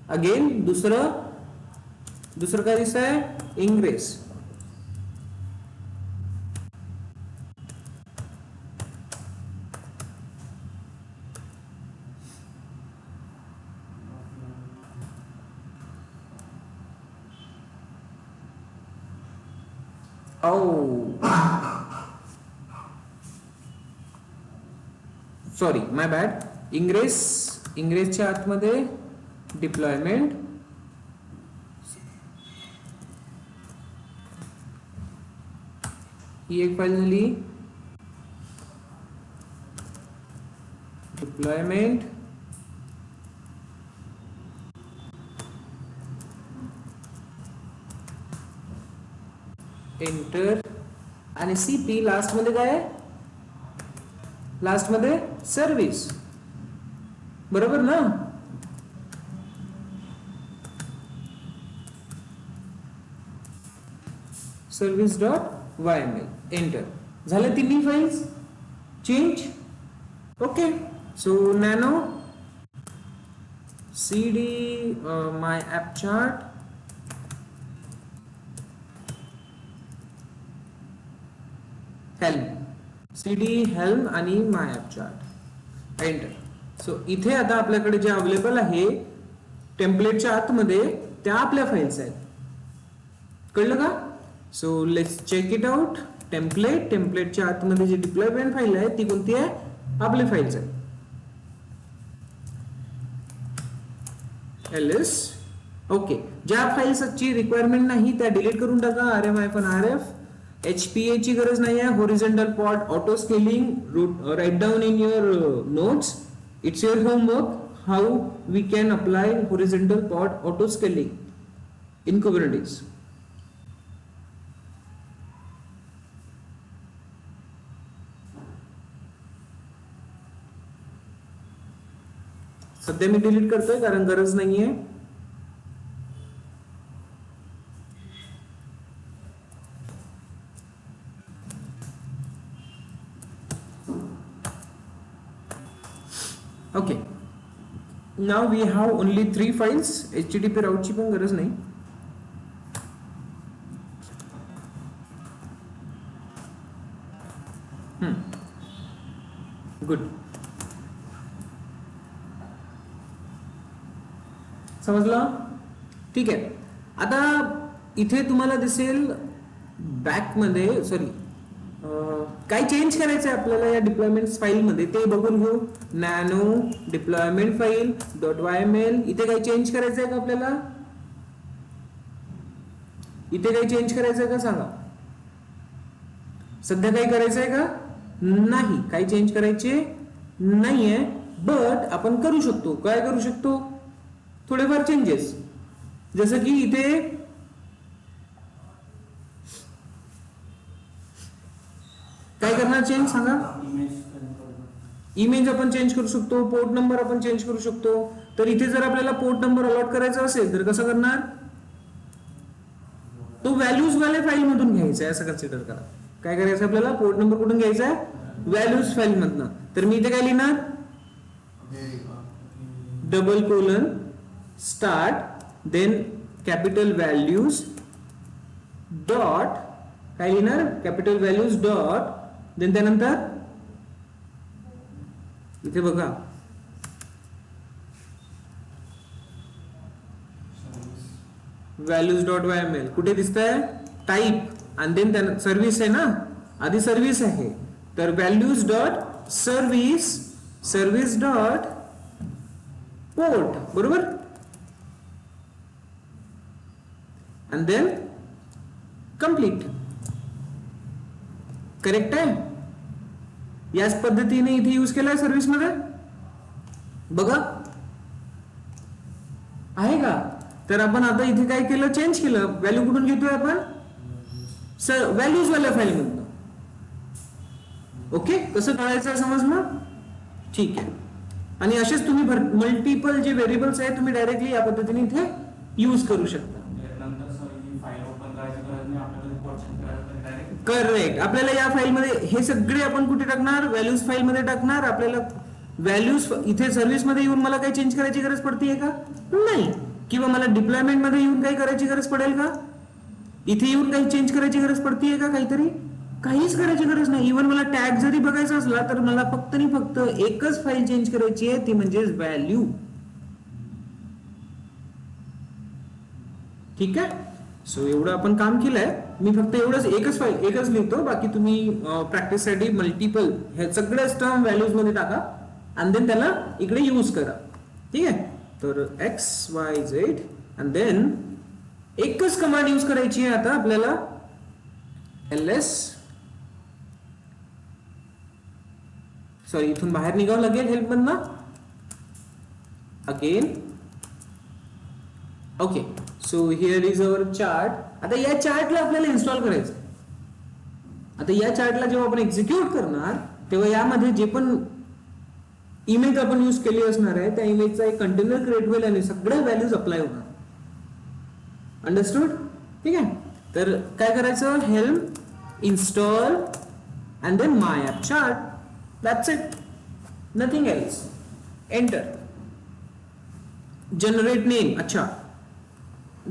अगेन दुसरं काय दिसत आहे, इंग्रेस. सॉरी, माय बॅड. इंग्रेसच्या आतमध्ये डिप्लॉयमेंट, ही एक फाईल झाली. Deployment, enter. आणि cp लास्ट मध्ये काय आहे, लास्ट मध्ये सर्व्हिस, बरोबर ना. service.yml. एंटर. झाले तिन्ही files change. Okay. So nano cd my app chart, helm, cd helm आणि my app chart. Enter. So इथे आता आपल्याकडे जे अवेलेबल आहे टेम्पलेटच्या आतमध्ये, त्या आपल्या फाईल्स आहेत. कळलं का. So let's check it out. टेम्पलेटच्या आतमध्ये जी डिप्लॉयमेंट फाईल आहे ती कोणती आहे, आपली फाईल्स आहे. ls. ओके. ज्या फाईल्सची रिक्वायरमेंट नाही त्या डिलीट करून टाका. rf. HPA ची गरज नाही आहे. Horizontal pod, auto scaling, write down in your notes. It's your homework how we can apply horizontal pod auto scaling in Kubernetes. सध्या मी डिलीट करतोय कारण गरज नाहीये. Okay. Now we have only 3 files. HTTP राऊटची पण गरज नाही. गुड. समजलं. ठीक आहे. आता इथे तुम्हाला दिसेल बॅक मध्ये, सॉरी काय चेंज करायचं आहे आपल्याला या डिप्लॉयमेंट फाईल मध्ये ते बघून घेऊ. Nano deployment file dot YML. इथे काही चेंज करायचं आहे का आपल्याला? इथे काही चेंज करायचं आहे का सांगा? सध्या काही करायचं आहे का? नाही, काही चेंज करायचे नाहीये. बट आपण करू शकतो. काय करू शकतो? थोडेफार चेंजेस. जसं की इथे काय करणार चेंज सांगा? इमेज आपण चेंज करू शकतो. पोर्ट नंबर आपण चेंज करू शकतो. तर इथे जर आपल्याला पोर्ट नंबर अलॉट करायचा असेल तर कसं करणार? तो व्हॅल्यूज वाले फाईल मधून घ्यायचा आहे असं कन्सिडर करा. काय करायचं आपल्याला? पोर्ट नंबर कुठून घ्यायचा आहे? व्हॅल्यूज फाईल मधनं. तर मी इथे काय लिहिणार? Double colon start then capital values dot काय लिहिणार? कॅपिटल व्हॅल्यूज डॉट देन त्यानंतर इथे बघा व्हॅल्यूज डॉट YML कुठे दिसतंय? टाईप आणि देन त्या सर्व्हिस आहे ना, आधी सर्व्हिस आहे तर values dot service dot port, बरोबर. आणि देन कंप्लीट. करेक्ट आहे? याच पद्धतीने इथे यूज केलाय सर्व्हिस मध्ये बघा आहे का? तर आपण आता इथे काय केलं? चेंज केलं. व्हॅल्यू कुठून घेतोय आपण? व्हॅल्यूज वाल्या फाईल मधून. ओके, कसं कळायचं समजलं? ठीक आहे. आणि असेच तुम्ही मल्टिपल जे व्हेरिएबल्स आहेत तुम्ही डायरेक्टली या पद्धतीने इथे यूज करू शकता. करेक्ट. आपल्याला या फाईल मध्ये हे सगळे आपण कुठे टाकणार? व्हॅल्यूज फाईल मध्ये टाकणार. आपल्याला व्हॅल्यूज इथे सर्व्हिस मध्ये येऊन मला काही चेंज करायची गरज पडतीये का? नाही. किंवा मला डिप्लॉयमेंट मध्ये येऊन काही करायची गरज पडेल का? इथे येऊन काही चेंज करायची गरज पडतीये का? काहीतरी काहीच करायची गरज नाही. इव्हन मला टॅग जरी बघायचा असला तर मला फक्त आणि फक्त एकच फाईल चेंज करायची आहे, ती म्हणजे व्हॅल्यू. ठीक आहे. सो एवढं आपण काम केलंय. मी फक्त एवढंच एकच लिहितो. बाकी तुम्ही प्रॅक्टिस साठी मल्टिपल हे सगळे टर्म व्हॅल्यूज मध्ये टाका आणि देन त्याला इकडे यूज करा. ठीक आहे. तर XYZ आणि देन एकच कमांड यूज करायची आहे आता आपल्याला. ls सॉरी इथून बाहेर निघावं लागेल हेल्प मधनं again. Okay, so here is our chart. आता या चार्टला आपल्याला इन्स्टॉल करायचं. आता या चार्टला जेव्हा आपण एक्झिक्यूट करणार तेव्हा यामध्ये जे पण इमेज आपण यूज केली असणार आहे त्या इमेजचा एक कंटेनर क्रिएट होईल आणि सगळ्या व्हॅल्यूज अप्लाय होणार. अंडरस्टूड? ठीक आहे. तर काय करायचं? Help install and then my app chart. That's it, nothing else. Enter. Generate name. अच्छा,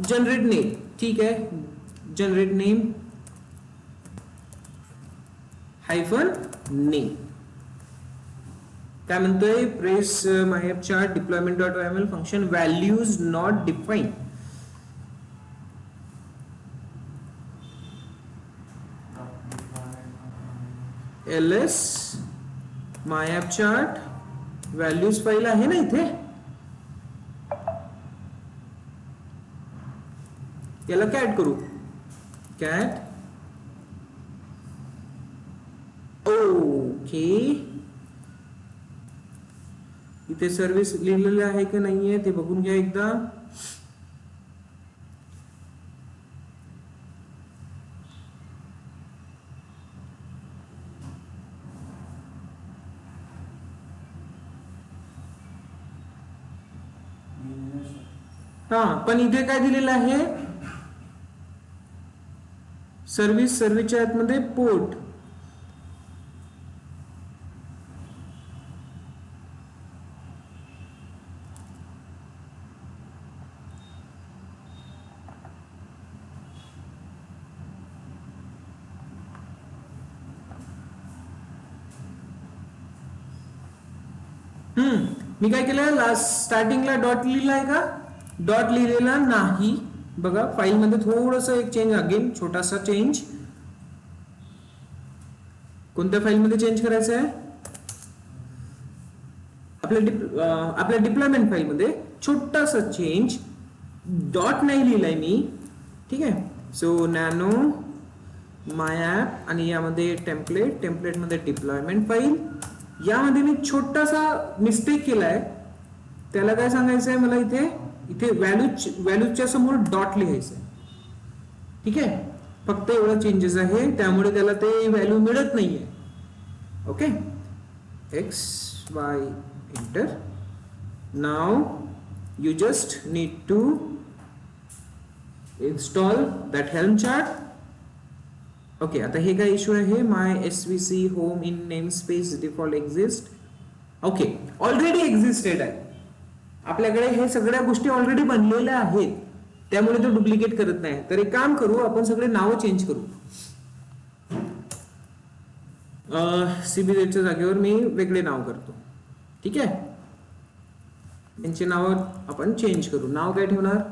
जनरेट नेम. ठीक आहे. Generate name hyphen name. काय म्हणतोय? Press my app chart deployment dot YML function values not define. ls my app chart values file आहे ना इथे. याला cat करू. कॅट. ओके, इथे सर्व्हिस लिहिलेलं आहे की नाहीये ते बघून घ्या एकदा. हा, पण इथे काय दिलेलं आहे? सर्व्हिसच्या आतमध्ये पोर्ट. मी काय केलं? लास्ट स्टार्टिंगला डॉट लिहिला आहे का? डॉट लिहिलेला नाही. बघा फाईल मध्ये थोडस एक चेंज, अगेन छोटासा चेंज. कोणत्या फाईलमध्ये चेंज करायचं आहे? आपल्या डिप्लॉयमेंट फाईलमध्ये छोटासा चेंज, डॉट नाही लिहिलाय मी, ठीक आहे. सो नॅनो माय ॲप आणि यामध्ये टेम्पलेटमध्ये डिप्लॉयमेंट फाईल, यामध्ये मी छोटासा मिस्टेक केलाय. त्याला काय सांगायचं आहे मला, इथे व्हॅल्यूच्या समोर डॉट लिहायचं आहे, ठीक आहे. फक्त एवढा चेंजेस आहे, त्यामुळे त्याला ते व्हॅल्यू मिळत नाहीये. Okay, X Y enter. Now you just need to install that helm chart. Okay, आता हे काय इश्यू आहे? My SVC home in namespace default exist. Okay, already existed आहे आपल्याकडे, हे सगळ्या गोष्टी ऑलरेडी बनलेल्या आहेत, त्यामुळे तो डुप्लिकेट करत नाही. तर एक काम करू, आपण सगळे नावं चेंज करू. सीबीझेडच्या जागेवर मी वेगळे नाव करतो, ठीक आहे. यांची नावं आपण चेंज करू. नाव काय ठेवणार?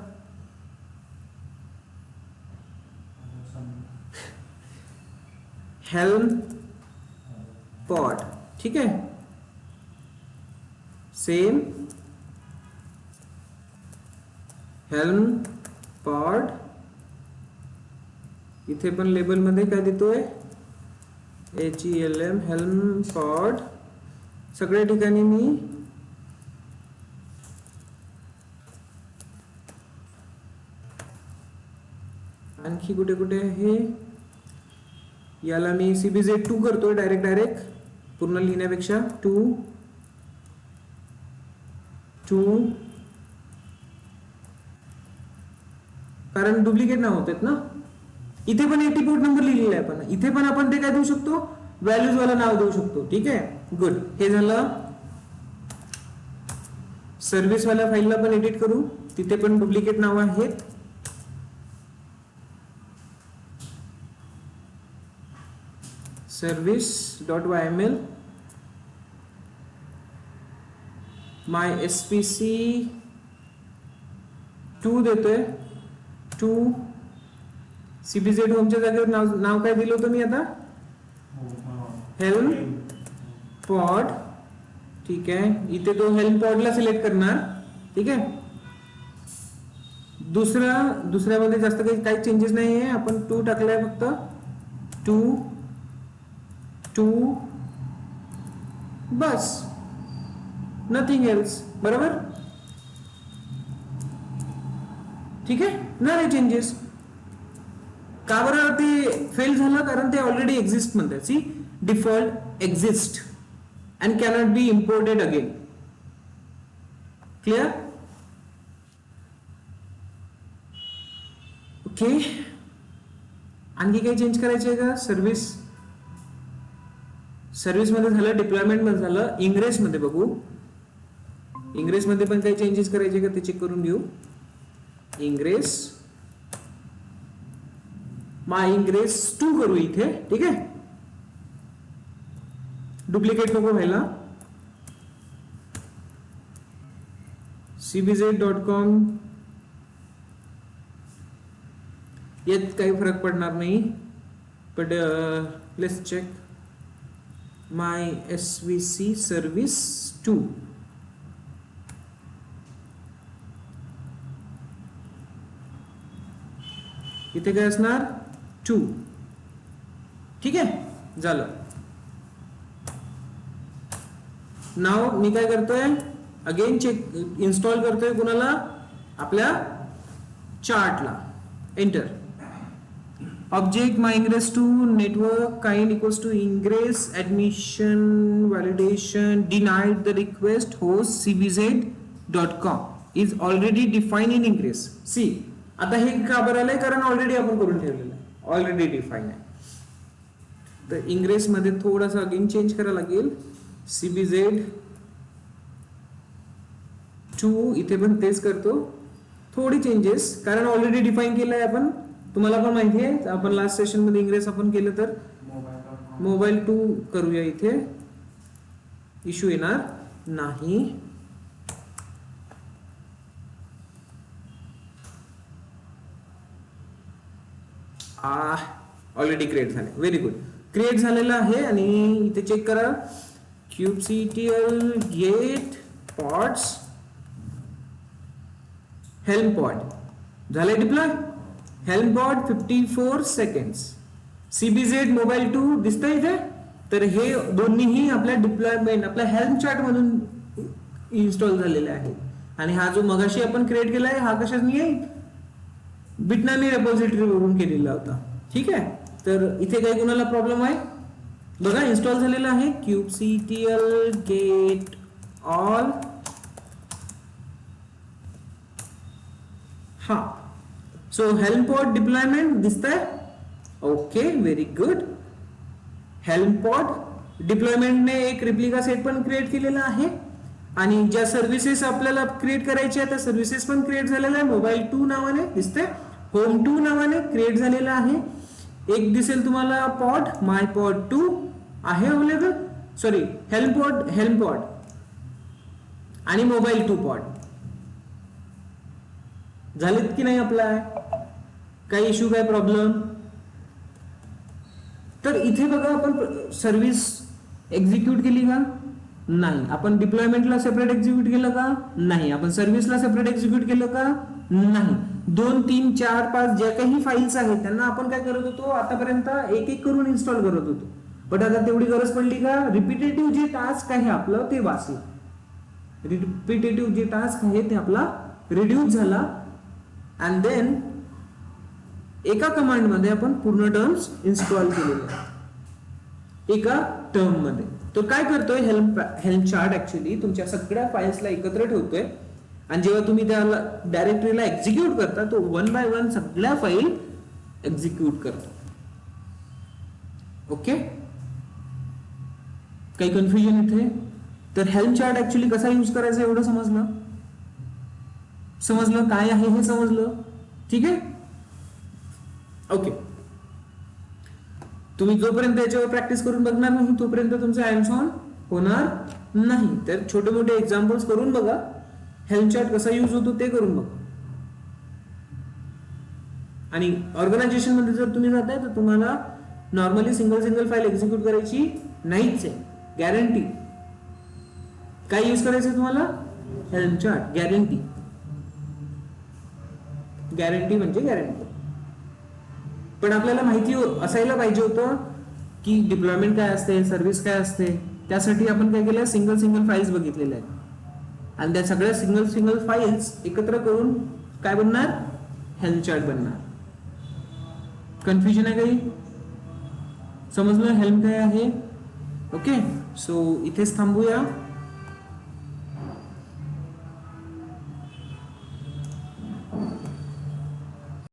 हेल्म पॉड, ठीक आहे. Same helm pod. इथे पण लेबल मध्ये काय देतोय? HELM helm pod. सगळ्या ठिकाणी मी आणखी कुठे कुठे आहे, याला मी CBZ2 करतोय डायरेक्ट पूर्ण लिहिण्यापेक्षा. 2 कारण डुप्लिकेट नाव होतात ना. इथे पण 80 पोर्ट नंबर लिहिलेला आहे, पण इथे पण आपण ते काय देऊ शकतो? व्हॅल्यूज वाला नाव देऊ शकतो, ठीक आहे. गुड, हे झालं. सर्व्हिस वाल्या फाईलला पण एडिट करू, तिथे पण डुप्लिकेट नाव आहेत. service.yml my SPC 2 देतोय. 2 CBZ होमच्या जागेवर नाव काय दिलं होतं मी आता? हेल्म पॉड, ठीक आहे. इथे तो हेल्म पॉडला सिलेक्ट करणार, ठीक आहे. दुसऱ्यामध्ये जास्त काही चेंजेस नाही आहे. आपण 2 टाकलाय फक्त. 2 बस, नथिंग एल्स. बरोबर, ठीक आहे ना. रे चेंजेस का बरं ते फेल झालं? कारण ते ऑलरेडी एक्झिस्ट म्हणतात. See, default exist and cannot be imported again. Clear? Okay, आणखी काही चेंज करायचे आहे का? सर्व्हिस मध्ये झालं, डिप्लॉयमेंट मध्ये झालं. इंग्रेस मध्ये बघू, इंग्रेस मध्ये पण काही चेंजेस करायचे का ते चेक करून घेऊ. इंग्रेस, माय इंग्रेस 2 करू इथे, ठीक आहे. डुप्लिकेट नको व्हायला. cbz.com यात काही फरक पडणार नाही, but let's check. My SVC service 2, इथे काय असणार? 2, ठीक आहे. झालं. नाव मी काय करतोय? अगेन चेक, इन्स्टॉल करतोय. कुणाला? आपल्या चार्टला. Enter. Object my ingress 2 network kind equals to ingress admission validation denied the request host cbz.com is already define in ingress. See, आता हे का बरं आलंय? कारण ऑलरेडी आपण करून ठेवलेलं आहे, ऑलरेडी डिफाईन आहे. तर इंग्रेस मध्ये थोडासा अगेन चेंज करायला लागेल. cbz2 इथे पण तेच करतो. थोडी चेंजेस, कारण ऑलरेडी डिफाईन केलं आहे आपण. तुम्हाला पण माहिती आहे, आपण लास्ट सेशन मध्ये इंग्रेस आपण केलं. तर मोबाईल 2 करूया. इथे इश्यू येणार नाही. ऑलरेडी क्रिएट झाले. Very good. क्रिएट झालेला आहे आणि इथे चेक करा kubectl get pods helm pod झाले deploy. helm pod 54 seconds. cbz mobile 2 दिसतंय इथे. तर हे दोन्हीही आपल्या डिप्लॉयमेंट आपल्या हेल्म चार्ट मधून इन्स्टॉल झालेले आहेत. आणि हा जो मगाशी आपण क्रिएट केलाय हा कशाने आहे, बिटनॅमी रेपॉझिटरी वरून केलेला होता. ठीक आहे. तर इथे काही कुणाला प्रॉब्लेम आहे बघा, इन्स्टॉल झालेला आहे kubectl get all. हा सो helm pod डिप्लॉयमेंट दिसतंय. Okay, very good. helm pod डिप्लॉयमेंटने एक रिप्लिका सेट पण क्रिएट केलेला आहे आणि ज्या सर्व्हिसेस आपल्याला क्रिएट करायच्या त्या सर्व्हिसेस पण क्रिएट झालेल्या आहे. मोबाईल 2 नावाने दिसते, होम 2 नावाने क्रिएट झालेला आहे. एक दिसेल तुम्हाला पॉड माय पॉड 2 आहे अवेलेबल, सॉरी हेल्म पॉड आणि मोबाईल 2 पॉड झालेत की नाही अप्लाय, काही इश्यू काय प्रॉब्लेम. तर इथे बघा आपण सर्व्हिस एक्झिक्यूट केली का नाही, आपण डिप्लॉयमेंटला सेपरेट एक्झिक्यूट केलं का नाही, आपण सर्व्हिसला सेपरेट एक्झिक्यूट केलं का नाही. 2, 3, 4, 5 ज्या काही फाईल्स आहेत त्यांना आपण काय करत होतो आतापर्यंत एक एक करून इन्स्टॉल करत होतो. बट आता तेवढी गरज पडली का, रिपिटेटिव्ह जे टास्क आहे आपलं ते वाचलं, रिपिटेटिव्ह जे टास्क आहे ते आपला रिड्यूस झाला. अँड देन एका कमांड मध्ये आपण पूर्ण टर्म्स इन्स्टॉल केलेले एका टर्म मध्ये. तो काय करतोय, हेल्म चार्ट ऍक्च्युली तुमच्या सगळ्या फाईल्सला एकत्र ठेवतोय आणि जेव्हा तुम्ही त्याला डायरेक्टरीला एक्झिक्यूट करता तो 1 बाय 1 सगळ्या फाईल एक्झिक्यूट करतो. ओके, काही कन्फ्युजन इथे. तर हेल्म चार्ट ऍक्च्युली कसा यूज करायचा एवढं समजलं काय आहे हे समजलं. ठीक आहे. ओके, तुम्ही जोपर्यंत याच्यावर प्रॅक्टिस करून बघणार नाही तोपर्यंत तुमचं हँड्स ऑन होणार नाही. तर छोटे मोठे एक्झाम्पल्स करून बघा, हेल्म चार्ट कसा यूज होतो ते करून बघा. आणि ऑर्गनायझेशन मध्ये जर तुम्ही जाताय तर तुम्हाला नॉर्मली सिंगल फाईल एक्झिक्यूट करायची नाहीच आहे, गॅरंटी. काय यूज करायचं तुम्हाला, हेल्म चार्ट, गॅरंटी म्हणजे गॅरंटी. पण आपल्याला माहिती असायला पाहिजे होतं की डिप्लॉयमेंट काय असते, सर्व्हिस काय असते. त्यासाठी आपण काय केलं, सिंगल फाईल्स बघितलेल्या आहेत आणि त्या सगळ्या सिंगल फाईल्स एकत्र करून काय बनणार, हेल्म चार्ट बनणार. कन्फ्युजन आहे काही, समजलं हेल्म काय आहे. ओके, सो इथेच थांबूया.